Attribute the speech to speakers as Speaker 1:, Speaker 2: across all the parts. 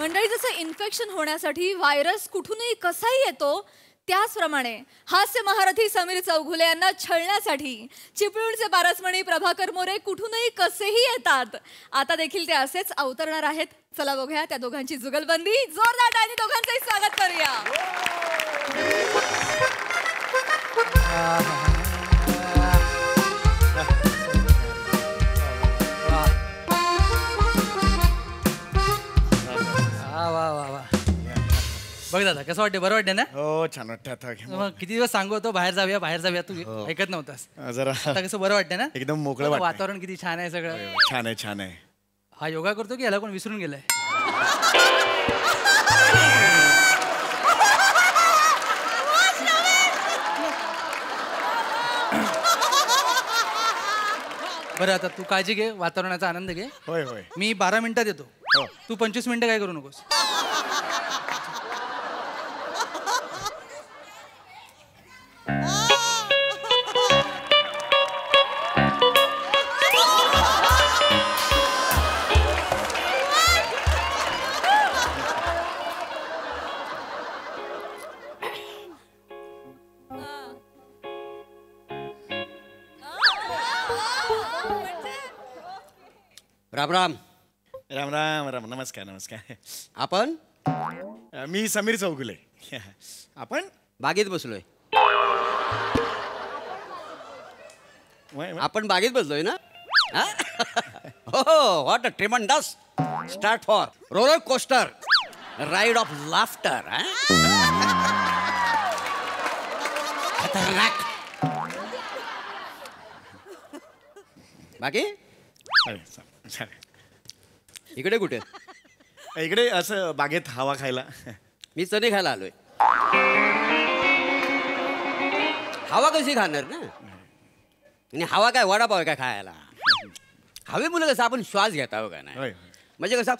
Speaker 1: मंडळी, जसं इन्फेक्शन होण्यासाठी व्हायरस कुठूनही कसाही येतो, त्याचप्रमाणे हास्य महारथी समीर चौघुले यांना छळण्यासाठी चिपळूणचे पारसमणी प्रभाकर मोरे कुठूनही कसेही येतात. आता देखील ते असेच अवतरणार आहेत. चला बघूया त्या दोघांची जुगलबंदी. जोरदार टाळ्यांनी दोघांचंही स्वागत करूया.
Speaker 2: बघ दादा, कसं वाटते? बरं वाटते ना?
Speaker 3: हो, छान वाटतं. आता
Speaker 2: किती दिवस सांगू होतो बाहेर जाऊया बाहेर जाऊया, तू ऐकत नव्हतास.
Speaker 3: जरा
Speaker 2: आता कसं बरं वाटतं ना?
Speaker 3: एकदम मोकळं वाटतं.
Speaker 2: वातावरण किती छान आहे सगळं.
Speaker 3: छान आहे, छान आहे.
Speaker 2: हा योगा करतो की याला कोण विसरून गेलाय? बरं, आता तू काळजी घे, वातावरणाचा आनंद घे.
Speaker 3: होय होय.
Speaker 2: मी 12 मिनिटात येतो. तू 25 मिनिटं काय करू नकोस.
Speaker 4: राम राम.
Speaker 3: राम राम राम. नमस्कार नमस्कार.
Speaker 4: आपण?
Speaker 3: मी समीर चौघुले. आपण
Speaker 4: बागेत बसलोय. आपण बागेत बसलोय ना? हो, what a tremendous start for roller coaster ride of laughter. खतरनाक. बाकी इकडे कुठे?
Speaker 3: इकडे असं बागेत हवा खायला.
Speaker 4: मी चणे खायला आलोय. हवा कशी खाणार ना? आणि हवा काय वडापाव आहे काय खायला? हवेमुळे कसं आपण श्वास घेता हो का नाही? म्हणजे कसं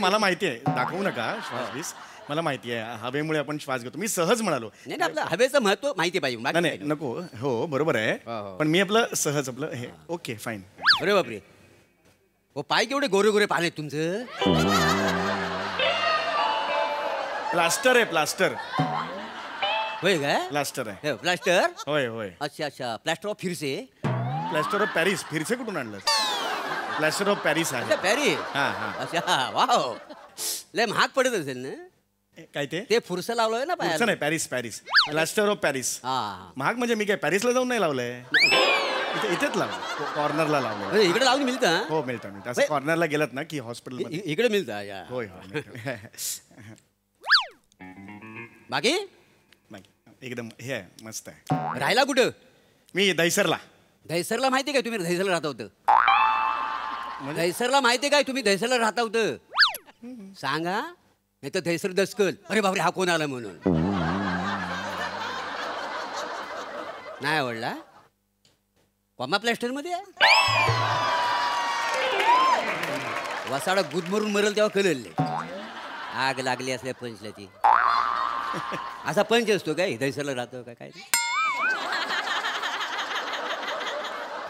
Speaker 3: मला माहिती आहे. दाखवू नका श्वास. मला माहिती आहे हवेमुळे आपण श्वास घेतो. मी सहज म्हणालो.
Speaker 4: नाही आपलं हवेचं महत्व माहिती पाहिजे.
Speaker 3: नाही नको. हो बरोबर आहे. पण मी आपलं सहज आपलं हे ओके फाईन.
Speaker 4: अरे बापरे, हो पाय केवढे गोरे गोरे पाहिले तुमचं.
Speaker 3: प्लास्टर आहे प्लास्टर.
Speaker 4: होय काय?
Speaker 3: प्लास्टर आहे.
Speaker 4: प्लास्टर.
Speaker 3: होय होय.
Speaker 4: अच्छा अच्छा. प्लास्टर ऑफ फिरसे.
Speaker 3: Plaster of Paris. फिरसे कुठून आणलं? प्लास्टर ऑफ पॅरिस आहे.
Speaker 4: पॅरिस.
Speaker 3: हा हा.
Speaker 4: अच्छा वाव. लय महाग पडत असेल ना?
Speaker 3: काय ते
Speaker 4: फुरसं लावलंय ना पायाला?
Speaker 3: नाही Paris Paris. Plaster of Paris. महाग म्हणजे मी काय पॅरिसला जाऊन नाही लावलंय. इथेच लावलं. कॉर्नरला लावलं.
Speaker 4: इकडे लावून मिळतं?
Speaker 3: हो मिळतं. असं कॉर्नरला गेलात ना की हॉस्पिटल
Speaker 4: इकडे मिळतं.
Speaker 3: होय होय.
Speaker 4: बाकी
Speaker 3: एकदम हे आहे मस्त आहे.
Speaker 4: राहायला कुठं?
Speaker 3: मी दहिसरला.
Speaker 4: दहिसरला माहिती काय तुम्ही दहिसरला राहता होतं? दहिसरला माहिती काय तुम्ही दहिसरला राहता होतं? सांगा नाही तर दहिसर दसकल. अरे बापरे, हा कोण आला म्हणून. नाही आवडला? कॉमा प्लॅस्टर मध्ये वसाडा गुदमरून मरल तेव्हा कळले. आग लागली असल्या पंचल्याची. असा पंच असतो काय दहिसरला राहतो का काय?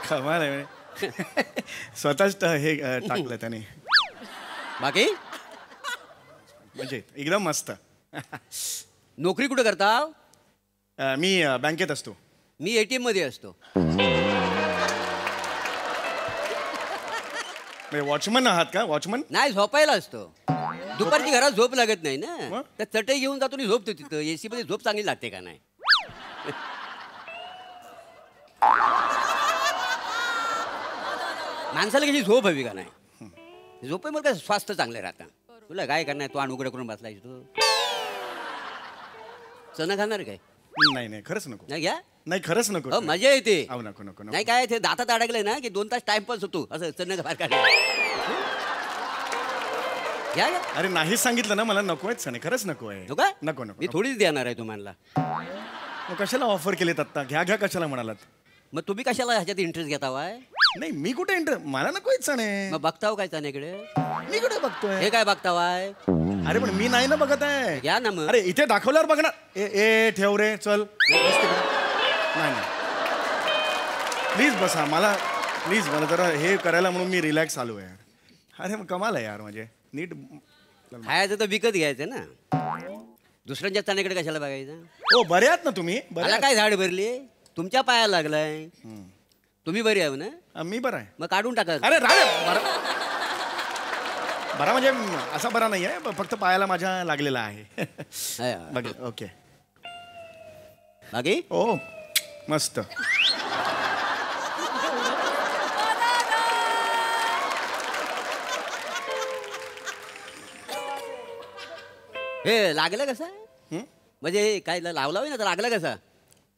Speaker 3: कमाल आहे. स्वतःच हे टाकलं त्याने.
Speaker 4: बाकी
Speaker 3: म्हणजे एकदम मस्त.
Speaker 4: नोकरी कुठं करता?
Speaker 3: मी बँकेत असतो.
Speaker 4: मी ATM मध्ये असतो.
Speaker 3: वॉचमन आहात का? वॉचमन
Speaker 4: नाही, झोपायला असतो. दुपारची घरात झोप लागत नाही ना, तर चटई घेऊन जातो आणि झोपतो तिथं. AC मध्ये झोप चांगली लागते का नाही? माणसाला कशी झोप हवी का नाही? झोपेमुळे काय स्वास्थ्य चांगलं राहतं. तुला काय करणार? तू उघडं करून बसलायस तू. चणा खाणार काय?
Speaker 3: नाही नाही खरंच नको.
Speaker 4: नाही घ्या.
Speaker 3: नाही खरंच नको.
Speaker 4: मजा येते.
Speaker 3: नको नको.
Speaker 4: नाही काय ते दातात अडकलंय ना की 2 तास टाइमपास होतो. असं चणा बाहेर काढ. घ्या.
Speaker 3: अरे नाही सांगितलं ना मला नको आहे चणे. खरंच नको आहे.
Speaker 4: नको
Speaker 3: नको नको.
Speaker 4: मी थोडीच देणार आहे तुम्हाला.
Speaker 3: कशाला ऑफर केलेत आता? घ्या घ्या कशाला म्हणालात?
Speaker 4: मग तुम्ही कशाला ह्याच्यात इंटरेस्ट घेतावाय?
Speaker 3: नाही मी कुठे इंटरेस्ट. मला नको चणे.
Speaker 4: मग बघताव काय चण्याकडे?
Speaker 3: मी कुठे बघतोय?
Speaker 4: हे काय बघतावाय?
Speaker 3: अरे पण मी नाही ना बघत आहे.
Speaker 4: घ्या ना मग.
Speaker 3: अरे इथे दाखवल्यावर बघणार. ए ठेव रे चल. नाही प्लीज बसा. मला जरा हे करायला म्हणून मी रिलॅक्स आलो आहे. अरे मग कमाल आहे यार. म्हणजे नीट
Speaker 4: खायचं तर विकत घ्यायचं ना, दुसऱ्यांच्या चाण्याकडे कशाला बघायचं.
Speaker 3: हो बरे आहात ना तुम्ही? बरे
Speaker 4: मला काय झाड भरली, तुमच्या पायाला लागलाय. तुम्ही बरी आहो ना?
Speaker 3: आहात? मी बरा आहे.
Speaker 4: मग काढून टाका.
Speaker 3: अरे राणे बरा म्हणजे असा बरा नाही आहे, फक्त पायाला माझ्या लागलेला आहे. बघ ओके.
Speaker 4: बाकी
Speaker 3: ओ मस्त.
Speaker 4: हे लागलं कसं म्हणजे काय लावला ना तर लागलं कसा?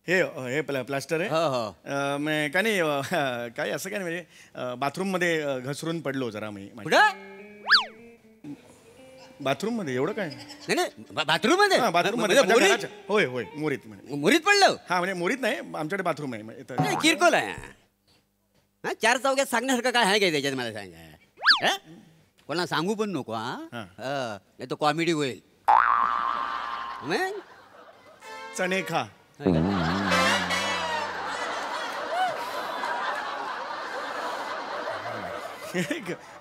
Speaker 3: हे हे प्लास्टर आहे.
Speaker 4: हो हो.
Speaker 3: काय नाही काय असं काय नाही म्हणजे बाथरूम मध्ये घसरून पडलो जरा मी.
Speaker 4: कुठं?
Speaker 3: बाथरूम मध्ये एवढं काय
Speaker 4: नाही नाही बाथरूम मध्ये.
Speaker 3: बाथरूम मध्ये
Speaker 4: म्हणजे
Speaker 3: माझ्या
Speaker 4: मोरीत?
Speaker 3: घराच्या- होय होय मोरीत मध्ये.
Speaker 4: मुरीत पडलं?
Speaker 3: हा म्हणजे मोरीत नाही, आमच्याकडे बाथरूम आहे इथं.
Speaker 4: नाही, किरकोळ आहे. हा चार चौक्यात सांगण्यासारखं काय आहे काय त्याच्यात मला सांगा. हा? कोणाला सांगू पण नको. हा नाही तर कॉमेडी होईल. मग?
Speaker 3: चणे खा.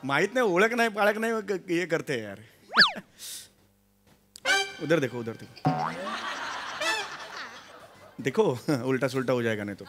Speaker 3: माहित नाही, ओळख नाही, पाळख नाही, हे करते यार. उधर देखो, उधर देखो. देखो उल्टा सुल्टा हो जाएगा नहीं तो.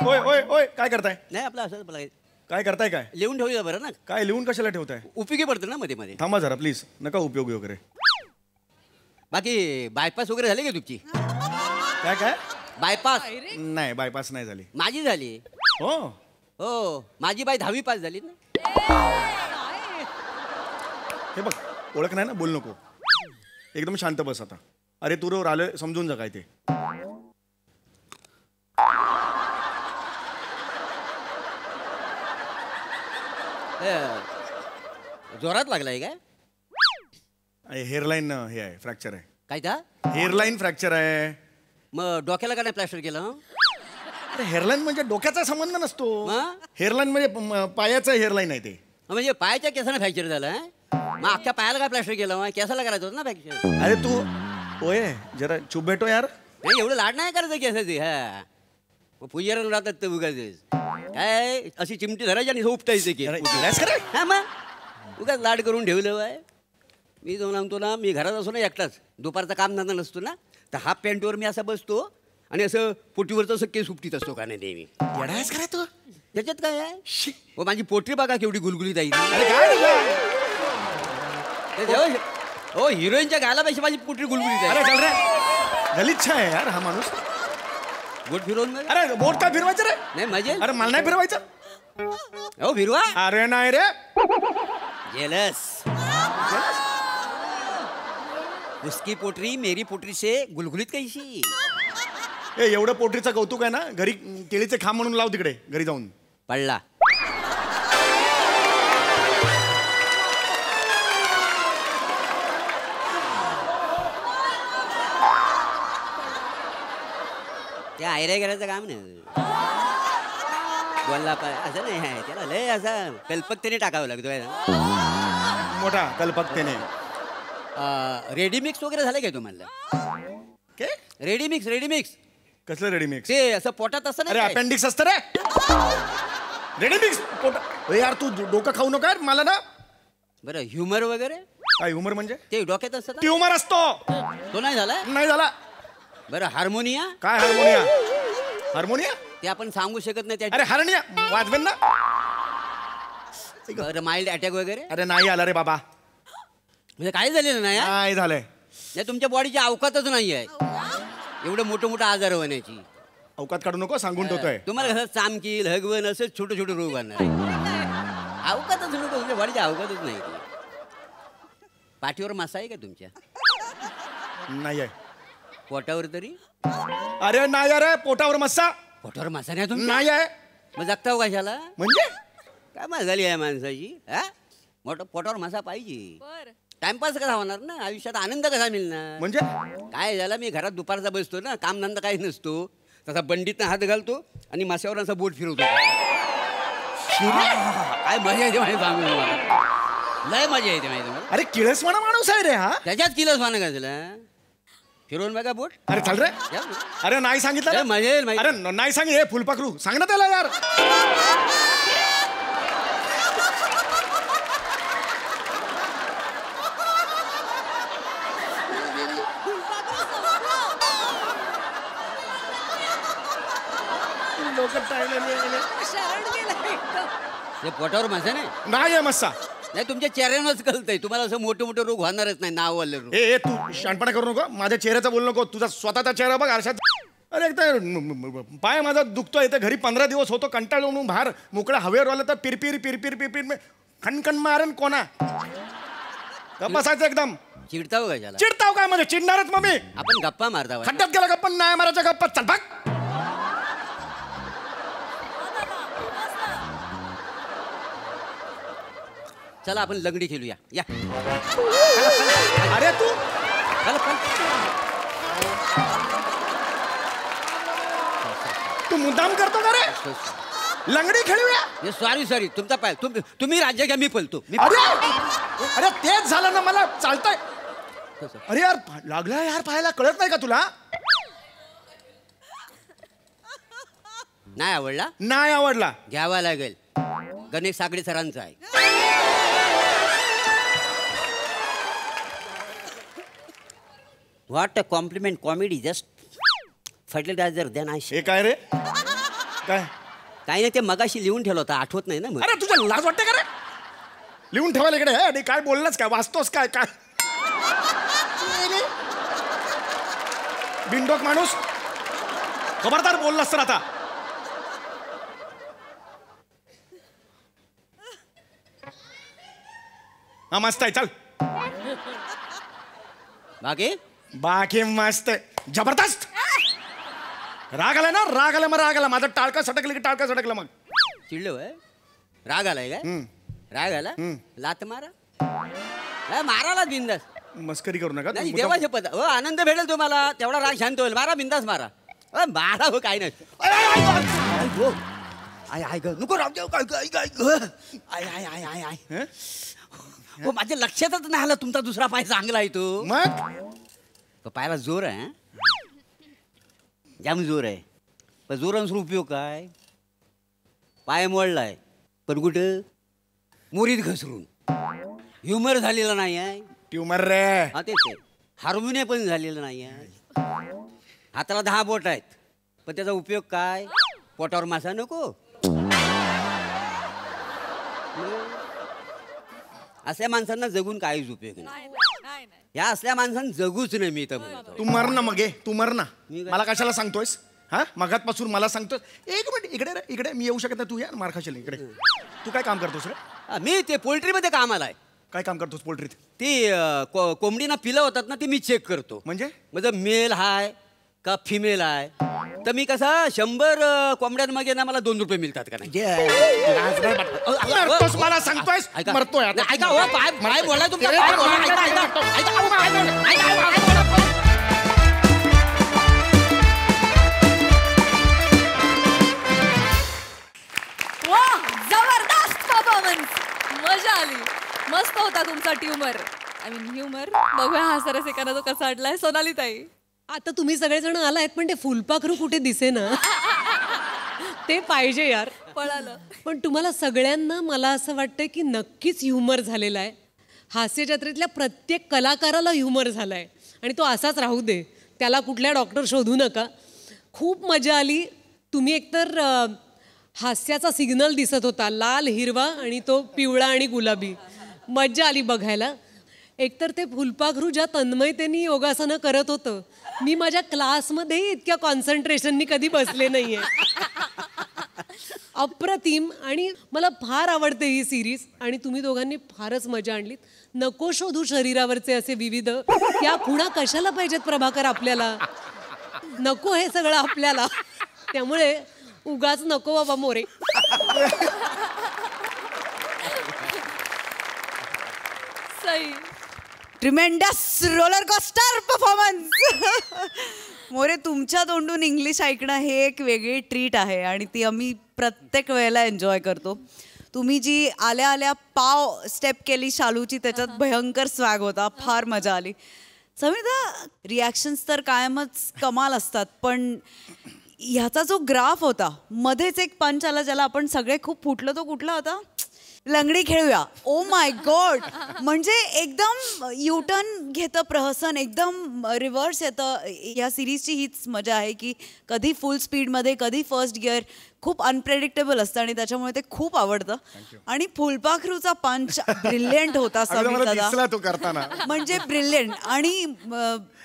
Speaker 3: ओय ओय ओय काय करताय?
Speaker 4: नाही आपलं असं आपलं
Speaker 3: काय करताय? काय
Speaker 4: लिहून ठेवूया बरं ना,
Speaker 3: काय लिहून कशाला ठेवताय?
Speaker 4: उपयोगी पडतं ना मध्ये मध्ये.
Speaker 3: थांबा जरा प्लीज, नका उपयोगी वगैरे.
Speaker 4: बाकी बायपास वगैरे झाली का तुमची?
Speaker 3: काय काय?
Speaker 4: बायपास
Speaker 3: नाही, बायपास नाही झाली.
Speaker 4: माझी झाली.
Speaker 3: हो
Speaker 4: हो माझी बाई 10वी पास झाली ना.
Speaker 3: हे बघ, ओळख नाही ना, बोल नको. एकदम शांत बस आता. अरे तू रो आलं, समजून जा काय ते.
Speaker 4: जोरात लागलाय काय?
Speaker 3: हेअरलाईन हे आहे, फ्रॅक्चर आहे.
Speaker 4: काय त्या?
Speaker 3: हेअरलाईन फ्रॅक्चर आहे.
Speaker 4: मग डोक्याला का नाही प्लॅस्टर केलं?
Speaker 3: अरे हेअरलाईन म्हणजे डोक्याचा संबंध नसतो.
Speaker 4: मग?
Speaker 3: हेअरलाईन म्हणजे पायाचं हेअरलाईन आहे ते.
Speaker 4: म्हणजे पायाच्या केसानं फ्रॅक्चर झालं. मग अख्ख्या पायाला काय प्लॅस्टर केलं? मग केसाला करायचं होतं ना फ्रॅक्चर.
Speaker 3: अरे तू ओये जरा चुप भेटो यार.
Speaker 4: नाही एवढं लाड नाही करायचं केसाची. हा मग पुजाऱ्यानं राहतात ते उगाच काय अशी चिमटी धरायची आणि उपटायचं की.
Speaker 3: अरे, इलाज करा.
Speaker 4: हा मग उगाच लाड करून ठेवलं बाय. मी जाऊन आणतो ना, मी घरात असो ना एकटाच, दुपारचा काम धंदा नसतो ना, तर हाफ पॅन्टवर मी असा बसतो आणि असं पोटीवरचं असं केस उपटीत असतो का नाही नेहमी.
Speaker 3: येडायच करा तू.
Speaker 4: त्याच्यात काय आहे? हो माझी पोटरी बघा केवढी गुलगुलीत आहे.
Speaker 3: अरे काय
Speaker 4: हो हिरोईनच्या गालापेक्षा माझी पोटरी गुलगुलीत
Speaker 3: अरे
Speaker 4: आहे.
Speaker 3: चल रे, गलिच्छ आहे यार हा माणूस.
Speaker 4: बोट फिरवून बघ.
Speaker 3: अरे बोट काय फिरवायचं रे?
Speaker 4: नाही मजे.
Speaker 3: अरे मला नाही फिरवायचं.
Speaker 4: हो फिरवा.
Speaker 3: अरे नाही रे.
Speaker 4: जेलस. उसकी पोटरी मेरी पोटरी से गुलगुलीत कैसी.
Speaker 3: ए एवढं पोटरीचं कौतुक आहे ना, घरी केळीचे खांब म्हणून लाव तिकडे घरी जाऊन.
Speaker 4: पडला. त्या आयऱ्या करायचं काम नाही. बोलला असं नाही आहे त्याला, लय असा कल्पकतेने टाकावं लागतोय ना.
Speaker 3: मोठा कल्पकतेने.
Speaker 4: रेडीमिक्स वगैरे झालं काय तुम्हाला?
Speaker 3: काय
Speaker 4: रेडीमिक्स
Speaker 3: कसलं रेडीमिक्स?
Speaker 4: ते असं पोटात असं
Speaker 3: अरे
Speaker 4: नाही.
Speaker 3: अपेंडिक्स असतं रे. रेडीमिक्स पोट. अरे यार तू डोकं खाऊ नका मला ना.
Speaker 4: बरं ह्युमर वगैरे
Speaker 3: काय ह्युमर म्हणजे?
Speaker 4: ते डोक्यात असतं ना?
Speaker 3: ट्युमर असतो.
Speaker 4: तो नाही झाला.
Speaker 3: नाही झाला.
Speaker 4: बरं हार्मोनिया.
Speaker 3: काय हार्मोनिया? हार्मोनिया
Speaker 4: ते आपण सांगू शकत नाही त्या.
Speaker 3: अरे हरण्या वाजवेन ना.
Speaker 4: बरं माइल्ड अटॅक वगैरे.
Speaker 3: अरे नाही आला रे बाबा.
Speaker 4: म्हणजे काय झालेलं नाही.
Speaker 3: नाही झालंय.
Speaker 4: नाही तुमच्या बॉडीची अवकातच नाही आहे एवढं मोठं मोठं आजार होण्याची.
Speaker 3: अवकात काढू नको, सांगून ठेवतोय.
Speaker 4: तुम्हाला कसं चामकील हगवण असं छोटे छोटे रोग आणणार. अवकातच नको, तुमच्या बॉडीची अवकातच नाही. पाठीवर मासा आहे का तुमच्या?
Speaker 3: नाही आहे.
Speaker 4: पोटावर तरी?
Speaker 3: अरे नाही अरे पोटावर मस्सा.
Speaker 4: पोटावर मासा नाही तुमच्या?
Speaker 3: नाही आहे.
Speaker 4: मग जगताव कशाला?
Speaker 3: म्हणजे
Speaker 4: काय मजा झाली आहे माणसाची. हा मोठं पोटावर मासा पाहिजे. टाइमपास कसा होणार ना, आयुष्यात आनंद कसा मिळणार?
Speaker 3: म्हणजे
Speaker 4: काय झालं, मी घरात दुपारचा बसतो ना, कामधंदा काही नसतो, तसा बंडीतनं हात घालतो आणि माशावर असा बोट फिरवतो. काय मजा येते माहिती सांगू तुम्हाला. लय मजा येते माहिती मला.
Speaker 3: अरे किळसवाणा माणूस आहे रे हा.
Speaker 4: त्याच्यात किलोच मानं का तुला फिरवून बघा बोट.
Speaker 3: अरे चाल रे. अरे नाही सांगितलं ना?
Speaker 4: मजा येईल
Speaker 3: अरे नाही सांग हे फुलपाखरू सांग ना त्याला यार.
Speaker 4: ते पोटावर मजा नाही.
Speaker 3: नाही आहे मस्सा.
Speaker 4: नाही तुमच्या चेहऱ्यावरच कळतंय तुम्हाला असं मोठे मोठे रोग होणारच नाही नाव वाले रोग.
Speaker 3: ए तू शानपणा करू नको. माझ्या चेहऱ्याचा बोलू नको. तुझा स्वतःचा चेहरा बघ आरशात. अरे एक तर पाय माझा दुखतोय इथे घरी 15 दिवस होतो कंटाळून बाहेर मोकळ्या हवेवर आलं तर पिरपिर पिरपिर पिरपिर खणखण मारन कोणा. बसायचं एकदम.
Speaker 4: चिडताव का त्याला.
Speaker 3: चिडताव काय म्हणजे चिडणारच मग मी.
Speaker 4: आपण गप्पा मारता
Speaker 3: खड्ड्यात गेला गप्पा नाही मारायच्या गप्पा चल भाग.
Speaker 4: चला आपण लंगडी खेळूया या.
Speaker 3: अरे तू तू मुद्दाम करतो का रे. लंगडी खेळूया.
Speaker 4: सॉरी तुमचा पाय तुम्ही राज्य घ्या मी पळतो.
Speaker 3: अरे अरे तेच झालं ना मला चालतंय. अरे यार लागला यार पाहायला कळत नाही का तुला.
Speaker 4: नाही आवडला.
Speaker 3: नाही आवडला
Speaker 4: घ्यावा लागेल. गणेश सागडे सरांचा आहे. What a compliment comedy just fertilizer then I.
Speaker 3: हे काय रे काय
Speaker 4: काही नाही ते मगाशी लिहून ठेवलं होतं आठवत नाही ना मग.
Speaker 3: अरे तुझ्या लाज वाटते का रे लिहून ठेवायला इकडे. आणि काय बोललास काय वाचतोस काय काय बिनडोक माणूस. खबरदार बोललास तर आता. हा मस्त आहे चल. बाकी मस्त आहे जबरदस्त. राग आलाय ना राग आला मग राग आला. माझं टाळका सटकलं की टाळका सटकलं मग.
Speaker 4: चिडलो आहे. राग आलाय काय. राग आला लात मारा. माराला बिंदास.
Speaker 3: मस्करी करू नका.
Speaker 4: नाही देवाचे पद हो आनंद भेटेल तुम्हाला तेवढा राग शांत होईल. मारा बिंदास मारा. मारा हो काय नाही. नको राव देव काय आय हो माझ्या लक्षातच नाही आलं तुमचा दुसरा पाय चांगला आहे तो.
Speaker 3: मग
Speaker 4: पायाला जोर आहे. जाम जोर आहे पण जोर नसून उपयोग काय. पाय मोडलाय पण कुठं मोरीत घसरून. ह्युमर झालेला नाही आहे.
Speaker 3: ट्युमर रे.
Speaker 4: हा तेच आहे. हार्मोनियम पण झालेलं नाही आहे. हाताला 10 बोट आहेत पण त्याचा उपयोग काय. पोटावर मासा नको. असल्या माणसांना जगून काहीच उपयोग नाही. या असल्या माणसांना जगूच नाही मी तर म्हणतो.
Speaker 3: तू मर ना मग तू मर ना. मला कशाला सांगतोयस हा मगातपासून मला सांगतोय. एक मिनिट इकडे रे इकडे. मी येऊ शकत नाही. तू या मार खाशील इकडे. तू काय काम करतोस रे.
Speaker 4: मी ते पोल्ट्रीमध्ये कामाला आहे.
Speaker 3: काय काम करतोस पोल्ट्रीत.
Speaker 4: ती कोंबडीना पिलं होतात ना ती मी चेक करतो.
Speaker 3: म्हणजे
Speaker 4: मेल आहे का फिमेल आहे. तर मी कसा 100 कोंबड्यांमागे ना मला 2 रुपये मिळतात का नाही.
Speaker 3: मला सांगतोयस मरतोय आता.
Speaker 4: ऐका हो पाय बोला तुमचा पाय बोला.
Speaker 1: वाह जबरदस्त परफॉर्मन्स. मजा आली. मस्त होता तुमचा ट्युमर आय मीन ह्युमर. बघूया हा सरस एकाना तो कसा अडलाय. सोनाली ताई
Speaker 5: आता तुम्ही सगळेजण आलायत पण ते फुलपाखरू कुठे दिसे ना. ते पाहिजे यार.
Speaker 1: पळालं.
Speaker 5: पण तुम्हाला सगळ्यांना मला असं वाटतं की नक्कीच ह्युमर झालेला आहे. हास्य जत्रेतल्या प्रत्येक कलाकाराला ह्युमर झालाय आणि तो असाच राहू दे. त्याला कुठल्या डॉक्टर शोधू नका. खूप मजा आली. तुम्ही एकतर हास्याचा सिग्नल दिसत होता लाल हिरवा आणि तो पिवळा आणि गुलाबी. मजा आली बघायला. एकतर ते फुलपाखरू ज्या तन्मयतेने योगासनं करत होतं मी माझ्या क्लासमध्ये इतक्या कॉन्सन्ट्रेशननी कधी बसले नाहीये. अप्रतिम. आणि मला फार आवडते ही सिरीज आणि तुम्ही दोघांनी फारच मजा आणलीत. नको शोधू शरीरावरचे असे विविध त्या खुणा कशाला पाहिजेत प्रभाकर आपल्याला. नको हे सगळं आपल्याला. त्यामुळे उगाच नको बाबा More.
Speaker 1: Sai
Speaker 6: tremendous roller coaster performance. More तुमच्या तोंडून इंग्लिश ऐकणं हे एक वेगळी ट्रीट आहे आणि ती आम्ही प्रत्येक वेळेला एन्जॉय करतो. तुम्ही जी आल्या आल्या पाव स्टेप केली शालूची त्याच्यात भयंकर स्वॅग होता, फार मजा आली. समीरदा रिॲक्शन्स तर कायमच कमाल असतात, पण ह्याचा जो ग्राफ होता मध्येच एक पंच आला ज्याला आपण सगळे खूप फुटलो, तो कुठला होता? लंगडी खेळूया. ओ माय गॉड, म्हणजे एकदम युटर्न घेतं प्रहसन, एकदम रिव्हर्स येतं. या सिरीजची हीच मजा आहे की कधी फुल स्पीडमध्ये, कधी फर्स्ट गिअर, खूप अनप्रेडिक्टेबल असतं आणि त्याच्यामुळे ते खूप आवडतं. आणि फुलपाखरूचा पंच ब्रिलियंट होता समीर
Speaker 3: मला
Speaker 6: दादा,
Speaker 3: दिसला तो करताना.
Speaker 6: म्हणजे ब्रिलियंट. आणि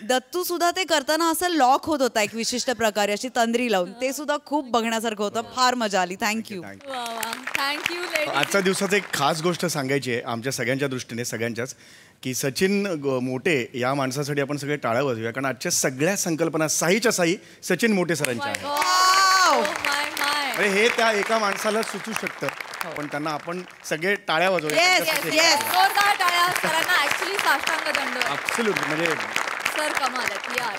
Speaker 6: दत्तू सुद्धा ते करताना असं लॉक होत होता एक विशिष्ट प्रकारे, अशी तंद्री लावून, ते सुद्धा खूप बघण्यासारखं होतं. फार मजा आली. थँक्यू.
Speaker 1: थँक्यू
Speaker 3: आजच्या दिवसात एक खास गोष्ट सांगायची आहे आमच्या सगळ्यांच्या दृष्टीने, सगळ्यांच्याच, की सचिन मोटे या माणसासाठी आपण सगळे टाळ्या वाजवूया, कारण आजच्या सगळ्या संकल्पना साईच्या साई सचिन मोटे सरांच्या आहेत. अरे हे त्या एका माणसाला सुचू शकतं, पण त्यांना आपण सगळे टाळ्या वाजवूया.
Speaker 1: जोरदार टाळ्या सरांना. ऍक्च्युली साष्टांग दंड.
Speaker 3: ऍब्सोल्युटली, म्हणजे
Speaker 1: सर कमाल आहेत यार.